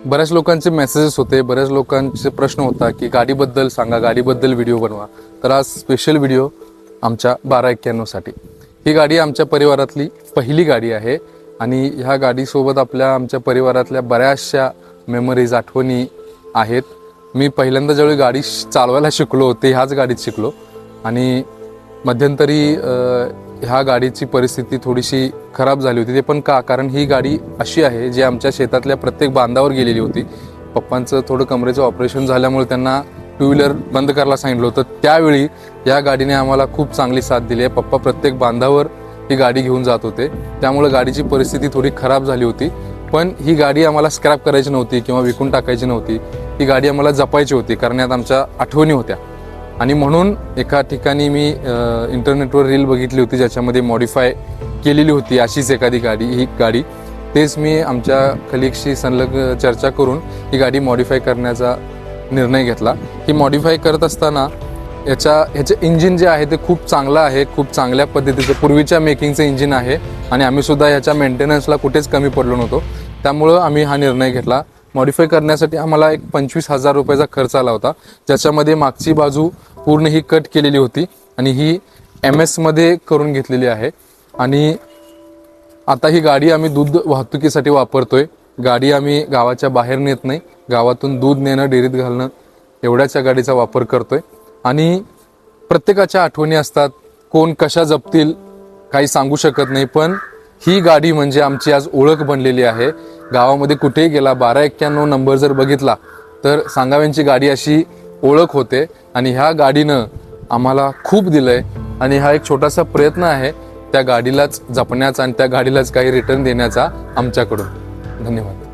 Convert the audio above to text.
बऱ्याच लोकांचे मेसेजेस होते, बऱ्याच लोकांचे प्रश्न होता की गाडीबद्दल सांगा, गाडीबद्दल व्हिडिओ बनवा. तर आज स्पेशल व्हिडिओ आमच्या 1291 साठी. ही गाडी आमच्या परिवारातली पहिली गाडी आहे आणि ह्या गाडीसोबत आमच्या परिवारातल्या बऱ्याचशा मेमरीज, आठवणी आहेत. मी पहिल्यांदा ज्यावेळी गाडी चालवायला शिकलो होते ह्याच गाडीत शिकलो आणि मध्यंतरी ह्या गाडीची परिस्थिती थोडीशी खराब झाली होती. ते पण का? कारण ही गाडी अशी आहे जी आमच्या शेतातल्या प्रत्येक बांधावर गेलेली होती. पप्पांचं थोडं कमरेचं ऑपरेशन झाल्यामुळे त्यांना टू व्हीलर बंद करायला सांगितलं होतं. त्यावेळी या गाडीने आम्हाला खूप चांगली साथ दिली आहे. पप्पा प्रत्येक बांधावर ही गाडी घेऊन जात होते, त्यामुळे गाडीची परिस्थिती थोडी खराब झाली होती. पण ही गाडी आम्हाला स्क्रॅप करायची नव्हती किंवा विकून टाकायची नव्हती. ही गाडी आम्हाला जपायची होती, कारण यात आमच्या आठवणी होत्या. आणि म्हणून एका ठिकाणी मी इंटरनेटवर रील बघितली होती ज्याच्यामध्ये मॉडिफाय केलेली होती अशीच एखादी गाडी. ही गाडी तेच मी आमच्या कलिगशी संलग्न चर्चा करून ही गाडी मॉडिफाय करण्याचा निर्णय घेतला. ही मॉडिफाय करत असताना ह्याचं इंजिन जे आहे ते खूप चांगलं आहे, खूप चांगल्या पद्धतीचं पूर्वीच्या मेकिंगचं इंजिन आहे आणि आम्ही सुद्धा ह्याच्या मेंटेनन्सला कुठेच कमी पडलो नव्हतो. त्यामुळं आम्ही हा निर्णय घेतला. मॉडिफाय करण्यासाठी आम्हाला एक 25,000 रुपयाचा खर्च आला होता, ज्याच्यामध्ये मागची बाजू पूर्ण ही कट केलेली होती आणि ही MS मध्ये करून घेतलेली आहे. आणि आता ही गाडी आम्ही दूध वाहतुकीसाठी वापरतोय. गाडी आम्ही गावाच्या बाहेर नेत नाही, गावातून दूध नेणं, डेअरीत घालणं एवढ्याच या गाडीचा वापर करतोय. आणि प्रत्येकाच्या आठवणी असतात, कोण कशा जपतील काही सांगू शकत नाही, पण ही गाडी म्हणजे आमची आज ओळख बनलेली आहे. गावामध्ये कुठेही गेला 1291 नंबर जर बघितला तर सांगाव्यांची गाडी अशी ओळख होते. आणि ह्या गाडीनं आम्हाला खूप दिलंय आणि हा एक छोटासा प्रयत्न आहे त्या गाडीलाच जपण्याचा आणि त्या गाडीलाच काही रिटर्न देण्याचा आमच्याकडून. धन्यवाद.